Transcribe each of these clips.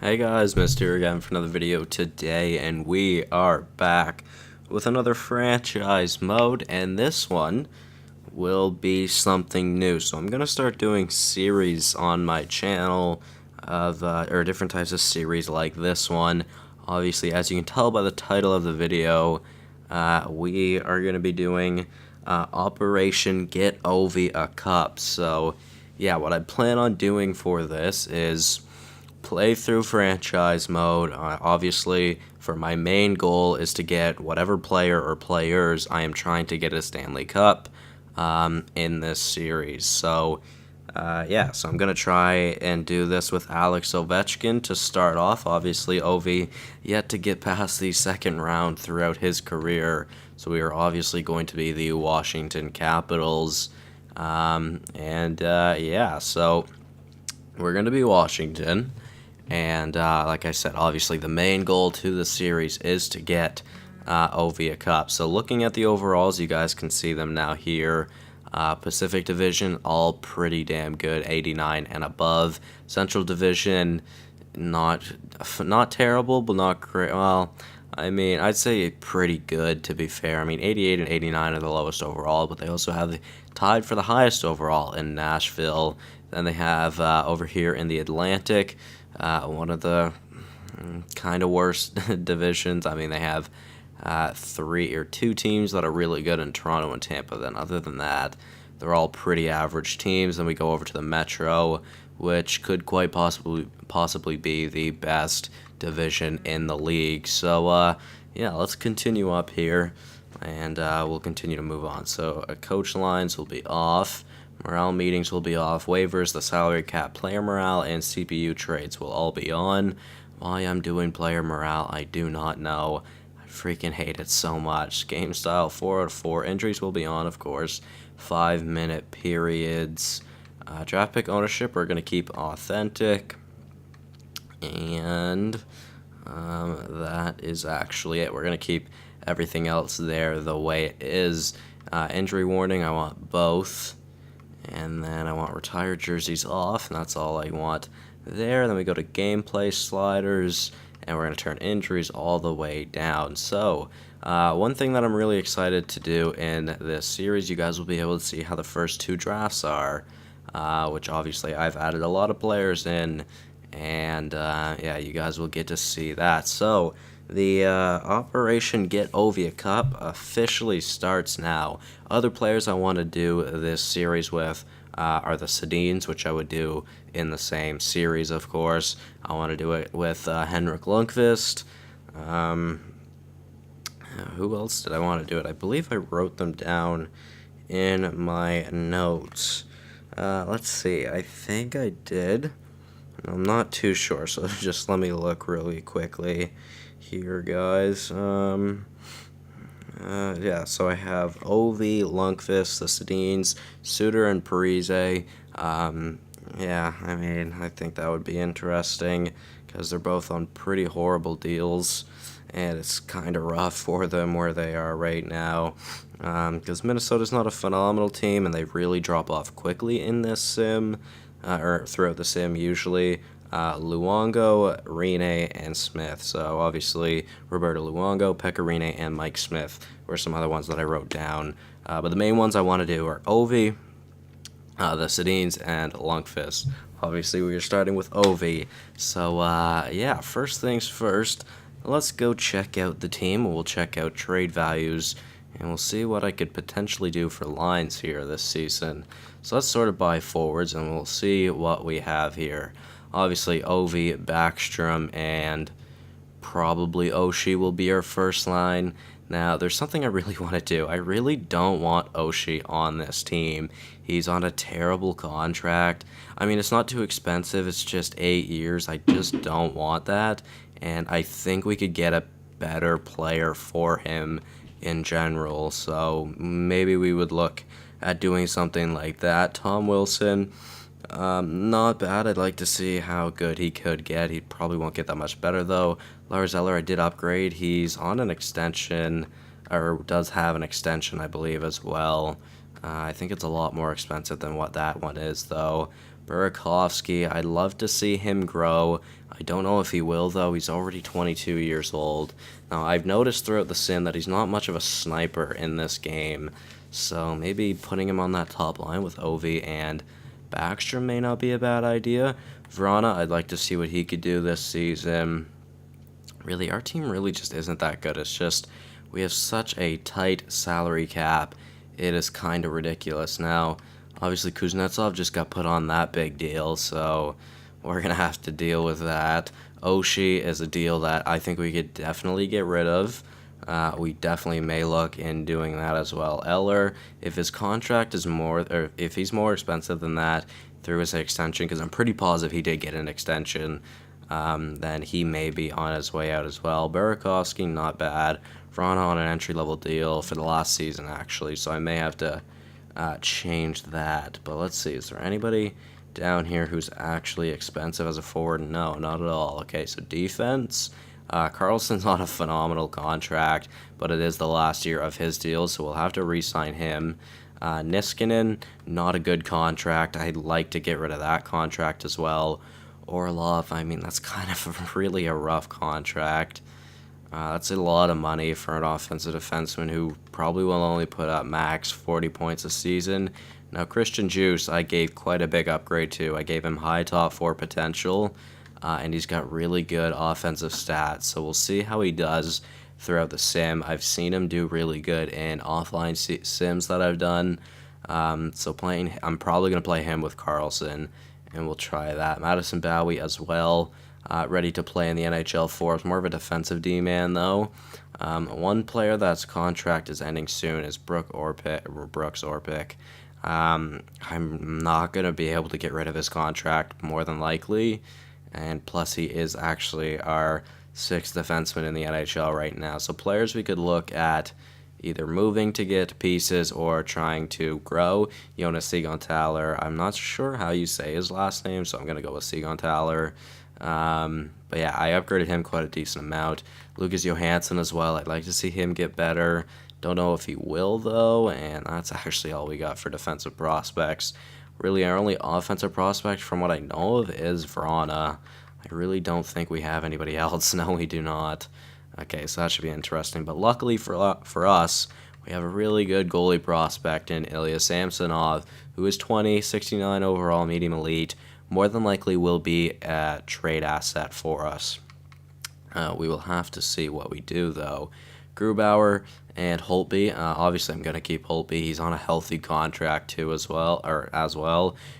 Hey guys, Mr. here again for another video today, and we are back with another franchise mode, and this one will be something new. So I'm going to start doing series on my channel of, or different types of series like this one. Obviously, as you can tell by the title of the video, we are going to be doing Operation Get Ovi a Cup. So yeah, what I plan on doing for this is play through franchise mode. Obviously, for my main goal is to get whatever player or players I am trying to get a Stanley Cup in this series. So, yeah, so I'm going to try and do this with Alex Ovechkin to start off. Obviously, Ovi yet to get past the second round throughout his career. So we are obviously going to be the Washington Capitals. Yeah, so we're going to be Washington. And like I said, obviously the main goal to the series is to get Ovi a Cup. So looking at the overalls, you guys can see them now here. Pacific Division, all pretty damn good, 89 and above. Central Division, not terrible, but not great. Well, I mean, I'd say pretty good, to be fair. I mean, 88 and 89 are the lowest overall, but they also have tied for the highest overall in Nashville. Then they have over here in the Atlantic, one of the kind of worst divisions. I mean, they have two teams that are really good in Toronto and Tampa. Then other than that, they're all pretty average teams. Then we go over to the Metro, which could quite possibly be the best division in the league. So yeah, let's continue up here, and we'll continue to move on. So coach lines will be off. Morale meetings will be off. Waivers, the salary cap, player morale, and CPU trades will all be on. Why I'm doing player morale, I do not know. I freaking hate it so much. Game style, 4 out of 4. Injuries will be on, of course. 5-minute periods. Draft pick ownership, we're going to keep authentic. And that is actually it. We're going to keep everything else there the way it is. Injury warning, I want both. And then I want retired jerseys off, and that's all I want there. Then we go to gameplay sliders, and we're going to turn injuries all the way down. So, one thing that I'm really excited to do in this series, you guys will be able to see how the first 2 drafts are, which obviously I've added a lot of players in, and yeah, you guys will get to see that. So, the Operation Get Ovi a Cup officially starts now. Other players I want to do this series with are the Sedins, which I would do in the same series, of course. I want to do it with Henrik Lundqvist. Who else did I want to do it? I believe I wrote them down in my notes. Let's see. I think I did. I'm not too sure, so just let me look really quickly here, guys. Yeah, so I have Ovi, Lundqvist, the Sedins, Suter, and Parise. Yeah, I mean, I think that would be interesting because they're both on pretty horrible deals, and it's kind of rough for them where they are right now. Because Minnesota's not a phenomenal team, and they really drop off quickly in this sim, or throughout the sim usually. Luongo, Rene, and Smith. So obviously Roberto Luongo, Pekka Rinne, and Mike Smith were some other ones that I wrote down. But the main ones I want to do are Ovi, the Sedins, and Lundqvist. Obviously we are starting with Ovi. So yeah, first things first, let's go check out the team. We'll check out trade values, and we'll see what I could potentially do for lines here this season. So let's sort of buy forwards, and we'll see what we have here. Obviously, Ovi, Backstrom, and probably Oshie will be our first line. Now, there's something I really want to do. I really don't want Oshie on this team. He's on a terrible contract. I mean, it's not too expensive. It's just 8 years. I just don't want that. And I think we could get a better player for him in general. So maybe we would look at doing something like that. Tom Wilson, not bad. I'd like to see how good he could get. He probably won't get that much better, though. Lars Eller, I did upgrade. He's on an extension, or does have an extension, I believe, as well. I think it's a lot more expensive than what that one is, though. Burakovsky, I'd love to see him grow. I don't know if he will, though. He's already 22 years old. Now, I've noticed throughout the sim that he's not much of a sniper in this game, so maybe putting him on that top line with Ovi and Backstrom may not be a bad idea. Vrana, I'd like to see what he could do this season. Really, our team really just isn't that good. It's just we have such a tight salary cap. It is kind of ridiculous. Now, obviously, Kuznetsov just got put on that big deal, so we're going to have to deal with that. Oshie is a deal that I think we could definitely get rid of. We definitely may look in doing that as well. Eller, if his contract is more, or if he's more expensive than that through his extension, because I'm pretty positive he did get an extension, then he may be on his way out as well. Burakovsky, not bad. Vrana on an entry-level deal for the last season, actually, so I may have to change that. But let's see, is there anybody down here who's actually expensive as a forward? No, not at all. Okay, so defense. Carlson's on a phenomenal contract, but it is the last year of his deal, so we'll have to re-sign him. Niskanen, not a good contract. I'd like to get rid of that contract as well. Orlov, I mean, that's kind of really a rough contract. That's a lot of money for an offensive defenseman who probably will only put up max 40 points a season. Now, Christian Juice, I gave quite a big upgrade to. I gave him high top 4 potential, and he's got really good offensive stats. So we'll see how he does throughout the sim. I've seen him do really good in offline sims that I've done. So I'm probably going to play him with Carlson, and we'll try that. Madison Bowie as well. Ready to play in the NHL for us. More of a defensive D-man, though. One player that's contract is ending soon is Brooks Orpik. I'm not going to be able to get rid of his contract, more than likely. And plus, he is actually our 6th defenseman in the NHL right now. So players we could look at either moving to get pieces or trying to grow. Jonas Siegenthaler, I'm not sure how you say his last name, so I'm going to go with Siegenthaler. But yeah, I upgraded him quite a decent amount. Lucas Johansson as well. I'd like to see him get better. Don't know if he will, though, and that's actually all we got for defensive prospects. Really, our only offensive prospect, from what I know of, is Vrana. I really don't think we have anybody else. No, we do not. Okay, so that should be interesting. But luckily for us, we have a really good goalie prospect in Ilya Samsonov, who is 20, 69 overall, medium elite. More than likely will be a trade asset for us. We will have to see what we do, though. Grubauer and Holtby. Obviously, I'm going to keep Holtby. He's on a healthy contract, too, as well.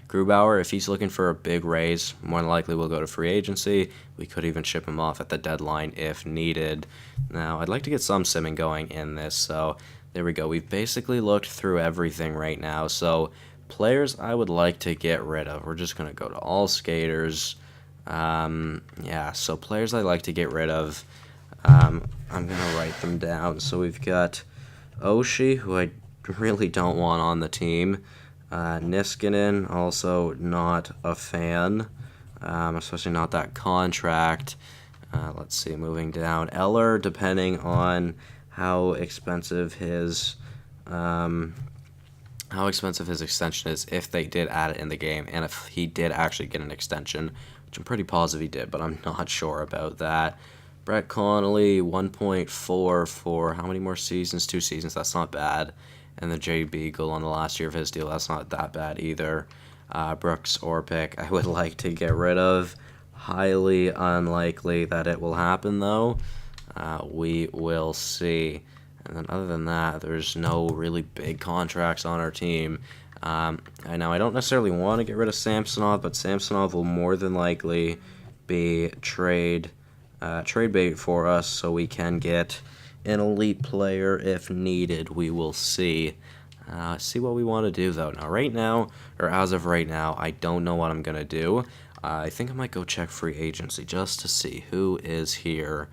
Grubauer, if he's looking for a big raise, more than likely will go to free agency. We could even ship him off at the deadline if needed. Now, I'd like to get some simming going in this, so there we go. We've basically looked through everything right now, so players I would like to get rid of. We're just going to go to all skaters. Yeah, so players I'd like to get rid of. I'm going to write them down. So we've got Oshie, who I really don't want on the team. Niskanen, also not a fan, especially not that contract. Let's see, moving down. Eller, depending on how expensive his extension is, if they did add it in the game, and if he did actually get an extension, which I'm pretty positive he did, but I'm not sure about that. Brett Connolly, 1.4 for how many more seasons? 2 seasons, that's not bad. And the Jay Beagle on the last year of his deal, that's not that bad either. Brooks Orpik, I would like to get rid of. Highly unlikely that it will happen, though. We will see. And then other than that, there's no really big contracts on our team. I don't necessarily want to get rid of Samsonov, but Samsonov will more than likely be trade bait for us, so we can get an elite player if needed. We will see. See what we want to do, though. Now, as of right now, I don't know what I'm going to do. I think I might go check free agency just to see who is here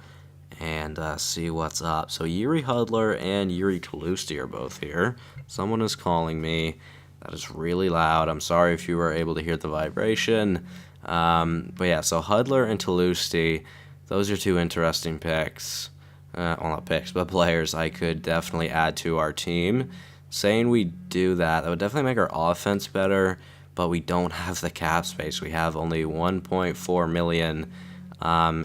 and see what's up. So Yuri Hudler and Yuri Tolusti are both here. Someone is calling me. That is really loud. I'm sorry if you were able to hear the vibration. But yeah, so Hudler and Tolusti, those are 2 interesting picks. Well, not picks, but players I could definitely add to our team. Saying we do that, that would definitely make our offense better, but we don't have the cap space. We have only 1.4 million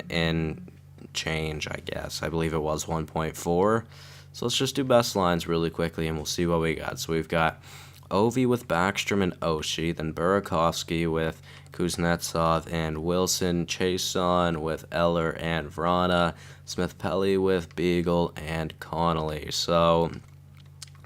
in change, I guess. I believe it was 1.4. So let's just do best lines really quickly, and we'll see what we got. So we've got Ovi with Backstrom and Oshie, then Burakovsky with Kuznetsov and Wilson, Chason with Eller and Vrana, Smith-Pelly with Beagle and Connolly. So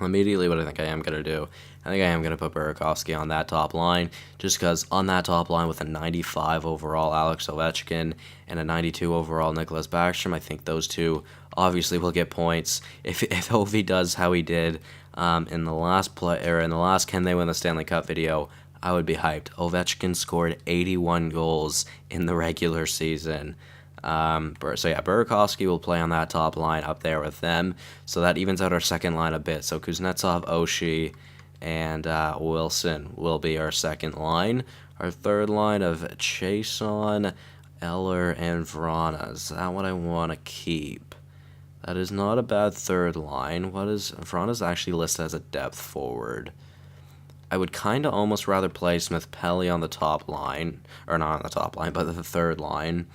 immediately what I think I am going to do, I think I am going to put Burakovsky on that top line, just because on that top line with a 95 overall Alex Ovechkin and a 92 overall Nicholas Backstrom, I think those two obviously will get points. If Ovi does how he did in the last in the last Can They Win the Stanley Cup video, I would be hyped. Ovechkin scored 81 goals in the regular season. So yeah, Burakovsky will play on that top line up there with them. So that evens out our second line a bit. So Kuznetsov, Oshie, and Wilson will be our second line. Our third line of Chason, Eller, and Vrana. Is that what I want to keep? That is not a bad third line. Vrana's actually listed as a depth forward. I would kind of almost rather play Smith-Pelly on the top line, or not on the top line, but the third line,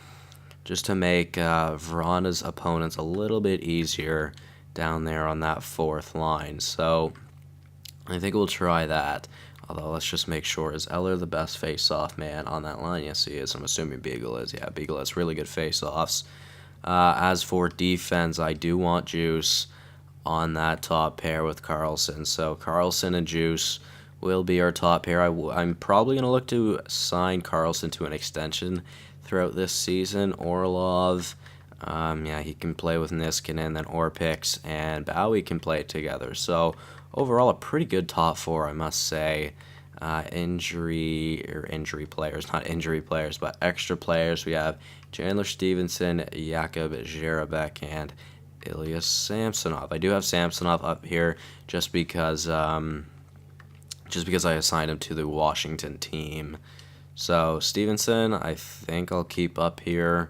just to make Vrana's opponents a little bit easier down there on that fourth line. So I think we'll try that. Although, let's just make sure, is Eller the best face-off man on that line? Yes, he is. I'm assuming Beagle is. Yeah, Beagle has really good face-offs. As for defense, I do want Juice on that top pair with Carlson. So Carlson and Juice will be our top pair. I'm probably going to look to sign Carlson to an extension throughout this season. Orlov, yeah, he can play with Niskanen, then Orpix and Bowie can play together. So overall, a pretty good top four, I must say. Injury players, not injury players, but extra players. We have Chandler Stevenson, Jakub Jarabek, and Ilya Samsonov. I do have Samsonov up here just because I assigned him to the Washington team. So Stevenson, I think I'll keep up here.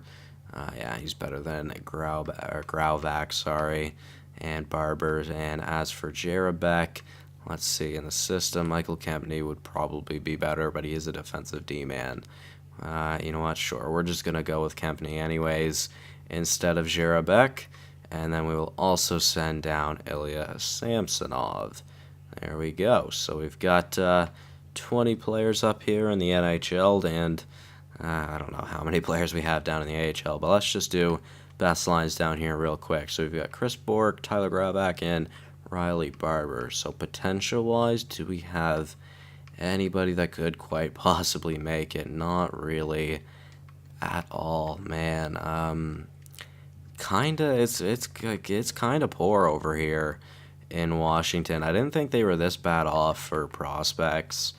Yeah, he's better than Grauvac, sorry, and Barbers. And as for Jarabek, let's see, in the system, Michael Kempney would probably be better, but he is a defensive D-man. You know what, sure, we're just going to go with Kempney anyways instead of Jarabek. And then we will also send down Ilya Samsonov. There we go. So we've got 20 players up here in the NHL, and I don't know how many players we have down in the AHL, but let's just do best lines down here real quick. So we've got Chris Bork, Tyler Grauvac, and Riley Barber. So potential-wise, do we have anybody that could quite possibly make it? Not really at all, man. It's kind of poor over here in Washington. I didn't think they were this bad off for prospects,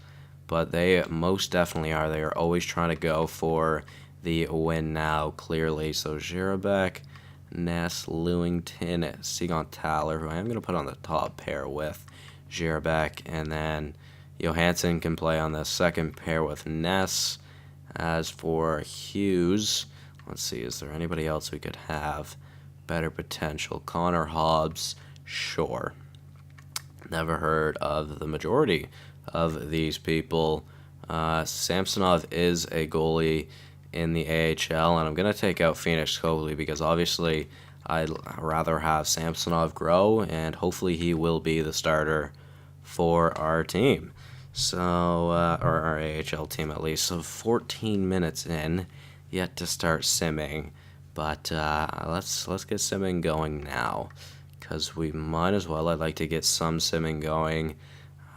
but they most definitely are. They are always trying to go for the win now, clearly. So Jarabek, Ness, Lewington, Siegenthaler, who I am going to put on the top pair with Jarabek, and then Johansson can play on the second pair with Ness. As for Hughes, let's see, is there anybody else we could have better potential? Connor Hobbs, sure. Never heard of the majority of these people. Samsonov is a goalie in the AHL, and I'm going to take out Phoenix Copley because obviously I'd rather have Samsonov grow, and hopefully he will be the starter for our team. So, or our AHL team at least. So 14 minutes in, yet to start simming. But let's get simming going now, because we might as well. I'd like to get some simming going,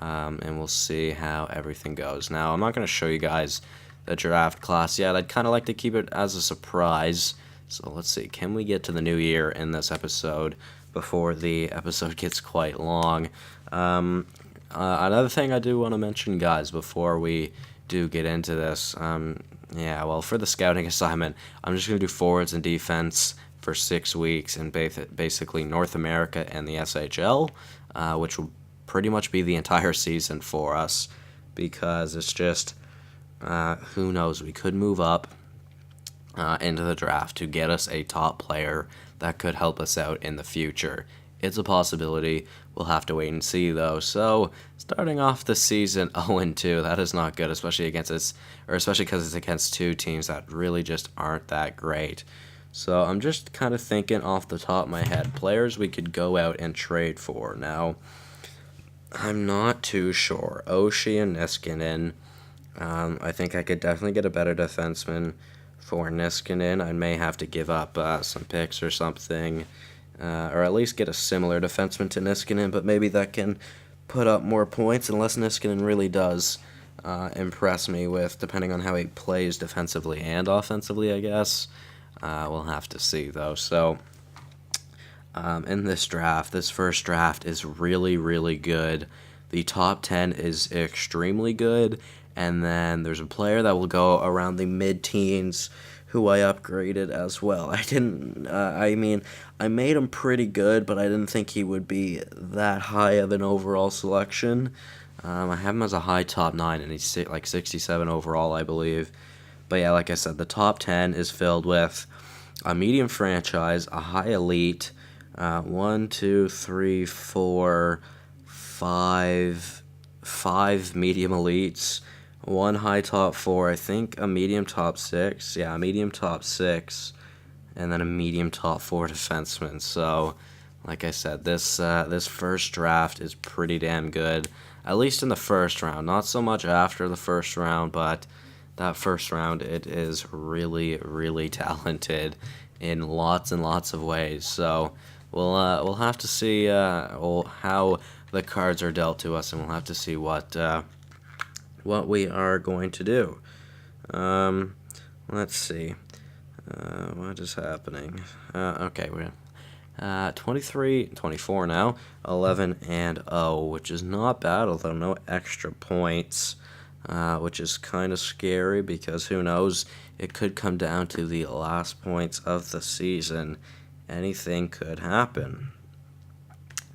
and we'll see how everything goes. Now, I'm not going to show you guys the draft class yet. I'd kind of like to keep it as a surprise. So let's see, can we get to the new year in this episode before the episode gets quite long? Another thing I do want to mention, guys, before we do get into this, yeah, well, for the scouting assignment, I'm just going to do forwards and defense for 6 weeks in basically North America and the SHL, which will pretty much be the entire season for us, because it's just, who knows, we could move up into the draft to get us a top player that could help us out in the future It's a possibility. We'll have to wait and see, though. So, starting off the season 0-2, that is not good, especially especially because it's against two teams that really just aren't that great. So, I'm just kind of thinking off the top of my head, players we could go out and trade for. Now, I'm not too sure. Oshie and Niskanen. I think I could definitely get a better defenseman for Niskanen. I may have to give up some picks or something, or at least get a similar defenseman to Niskanen, but maybe that can put up more points unless Niskanen really does impress me with, depending on how he plays defensively and offensively, I guess. We'll have to see, though. So, in this first draft is really, really good. The top 10 is extremely good, and then there's a player that will go around the mid-teens who I upgraded as well. I made him pretty good, but I didn't think he would be that high of an overall selection. I have him as a high top 9, and he's like 67 overall, I believe. But yeah, like I said, the top 10 is filled with a medium franchise, a high elite, 1, 2, 3, 4, 5 medium elites, one high top 4, I think a medium top 6, yeah, a medium top 6, and then a medium top 4 defenseman. So, like I said, this first draft is pretty damn good, at least in the first round. Not so much after the first round, but that first round, it is really, really talented in lots and lots of ways. So we'll have to see how the cards are dealt to us, and we'll have to see what we are going to do. Let's see. What is happening? Okay, we're 23, 24 now, 11-0, which is not bad, although no extra points, which is kind of scary because who knows, it could come down to the last points of the season. Anything could happen.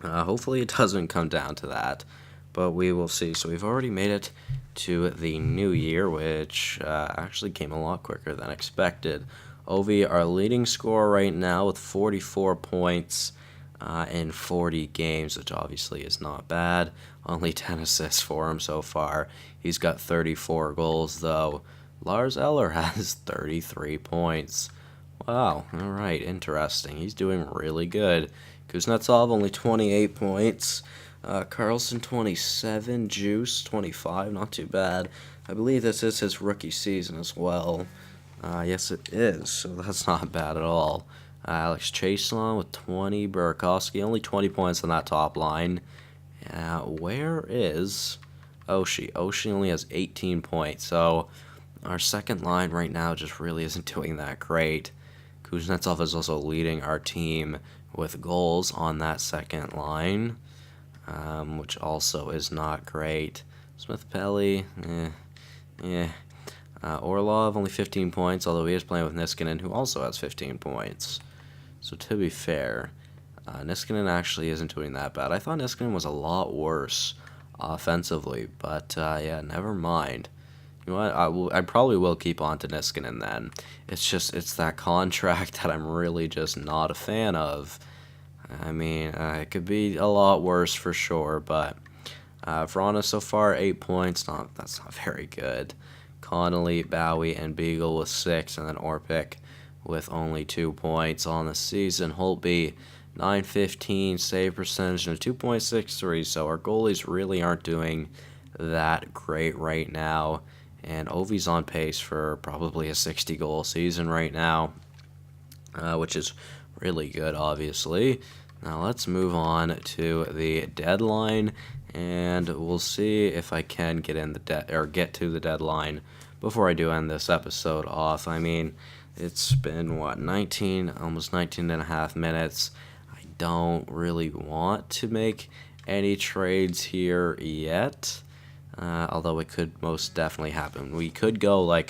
Hopefully it doesn't come down to that, but we will see. So we've already made it to the new year, which actually came a lot quicker than expected. Ovi, our leading scorer right now with 44 points in 40 games, which obviously is not bad. Only 10 assists for him so far. He's got 34 goals, though. Lars Eller has 33 points. Wow, all right, interesting. He's doing really good. Kuznetsov, only 28 points. Carlson, 27. Juice, 25. Not too bad. I believe this is his rookie season as well. Yes, it is, so that's not bad at all. Alex Chaselon with 20. Burakovsky, only 20 points on that top line. Where is Oshie? Oshie only has 18 points, so our second line right now just really isn't doing that great. Kuznetsov is also leading our team with goals on that second line, which also is not great. Smith-Pelly, Orlov, only 15 points, although he is playing with Niskanen, who also has 15 points. So to be fair, Niskanen actually isn't doing that bad. I thought Niskanen was a lot worse offensively, but yeah, never mind. You know what? I probably will keep on to Niskanen then. It's that contract that I'm really just not a fan of. I mean, it could be a lot worse for sure, but Vrana so far 8 points. That's not very good. Connolly, Bowie, and Beagle with 6, and then Orpik with only 2 points on the season. Holtby, 915 save percentage and a 2.63, so our goalies really aren't doing that great right now. And Ovi's on pace for probably a 60-goal season right now, which is really good, obviously. Now let's move on to the deadline, and we'll see if I can get to the deadline before I do end this episode off. I mean, it's been almost 19 and a half minutes. I don't really want to make any trades here yet. Although it could most definitely happen. We could go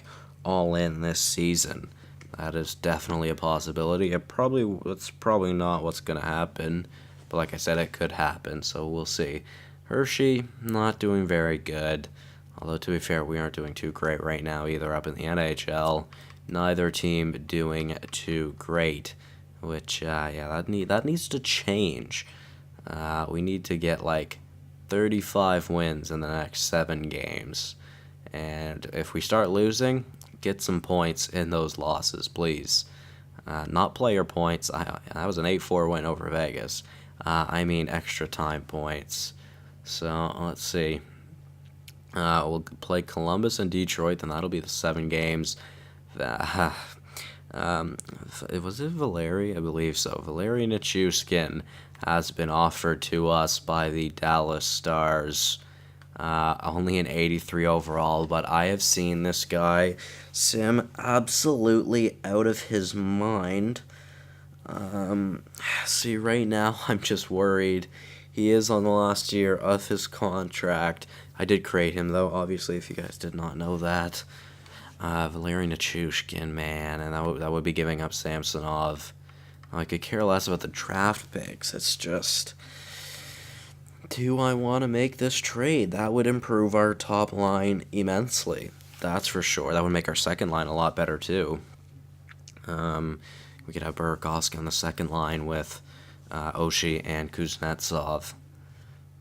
all in this season. That is definitely a possibility. It's probably not what's gonna happen, but like I said, it could happen. So we'll see. Hershey not doing very good. Although to be fair, we aren't doing too great right now either up in the NHL. Neither team doing too great. Which that needs to change. We need to get like 35 wins in the next 7 games. And if we start losing, get some points in those losses, please. Not player points. That was an 8-4 win over Vegas. I mean extra time points. So let's see. We'll play Columbus and Detroit, then that'll be the 7 games. Was it Valeri? I believe so. Valeri Nichushkin has been offered to us by the Dallas Stars. Only an 83 overall, but I have seen this guy sim absolutely out of his mind. See, right now I'm just worried. He is on the last year of his contract. I did create him, though, obviously, if you guys did not know that. Valeri Nichushkin, man, and that would be giving up Samsonov. I could care less about the draft picks. It's just, do I want to make this trade? That would improve our top line immensely. That's for sure. That would make our second line a lot better, too. We could have Burakovsky on the second line with Oshie and Kuznetsov.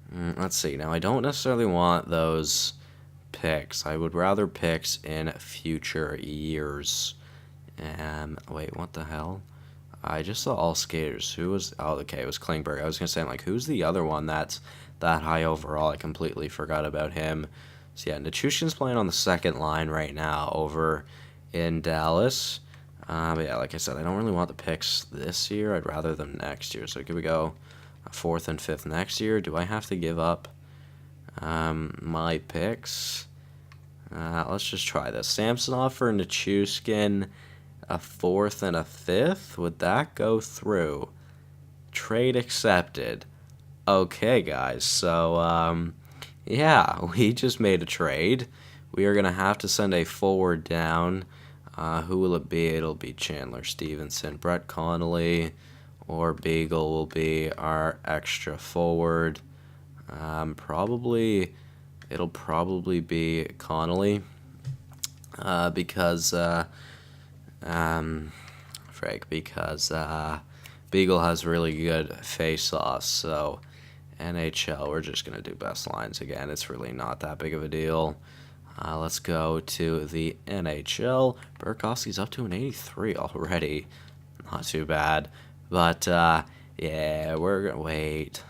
Let's see. Now, I don't necessarily want those picks. I would rather picks in future years. Wait, what the hell? I just saw all skaters. Who was... Oh, okay, it was Klingberg. I was going to say, like, who's the other one that's that high overall? I completely forgot about him. So, yeah, Nichushkin's playing on the second line right now over in Dallas. But, yeah, like I said, I don't really want the picks this year. I'd rather them next year. So, could we go 4th and 5th next year? Do I have to give up my picks? Let's just try this. Samsonov for Nichushkin, a 4th and a 5th. Would that go through? Trade accepted. Okay, guys. So, yeah, we just made a trade. We are going to have to send a forward down. Who will it be? It'll be Chandler Stevenson. Brett Connolly or Beagle will be our extra forward. It'll probably be Connolly. Because Beagle has really good face-offs, so NHL, we're just going to do best lines again. It's really not that big of a deal. Let's go to the NHL. Burakovsky's up to an 83 already. Not too bad. But, yeah, we're going to wait.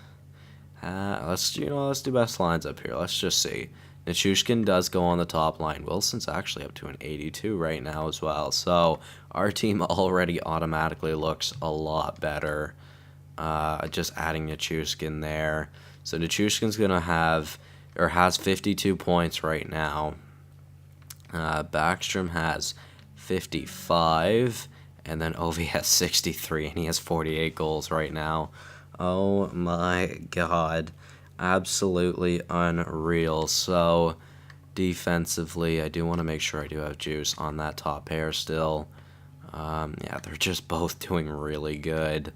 Let's do best lines up here. Let's just see. Nichushkin does go on the top line. Wilson's actually up to an 82 right now as well. So our team already automatically looks a lot better. Just adding Nichushkin there. So Nichushkin's going to have, or has 52 points right now. Backstrom has 55. And then Ovi has 63, and he has 48 goals right now. Oh my god. Absolutely unreal. So, defensively, I do want to make sure I do have Juice on that top pair still. Yeah, they're just both doing really good.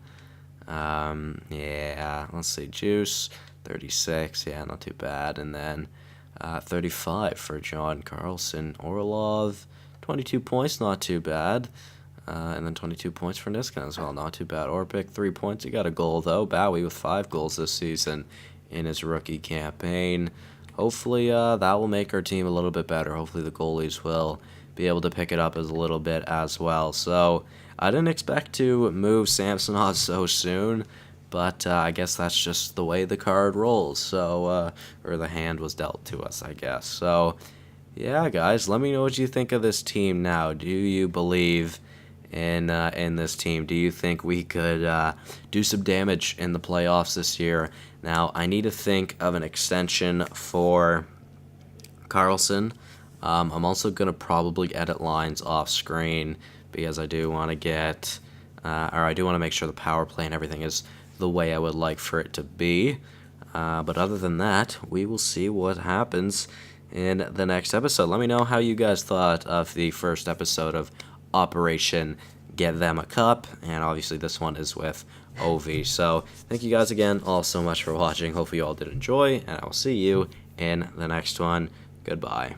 Yeah, let's see. Juice, 36. Yeah, not too bad. And then 35 for John Carlson. Orlov, 22 points, not too bad. And then 22 points for Niskanen as well, not too bad. Orpik, 3 points. He got a goal, though. Bowie with 5 goals this season in his rookie campaign. Hopefully that will make our team a little bit better. Hopefully the goalies will be able to pick it up as a little bit as well. So I didn't expect to move Samsonov so soon, but I guess that's just the way the card rolls. So, or the hand was dealt to us, I guess. So, yeah, guys, let me know what you think of this team now. Do you believe in this team? Do you think we could do some damage in the playoffs this year? Now, I need to think of an extension for Carlson. I'm also going to probably edit lines off screen because I do want to get, or I do want to make sure the power play and everything is the way I would like for it to be. But other than that, we will see what happens in the next episode. Let me know how you guys thought of the first episode of Operation Get Them a Cup, and obviously this one is with Ovi. So thank you guys again all so much for watching. Hopefully you all did enjoy, and I will see you in the next one. Goodbye.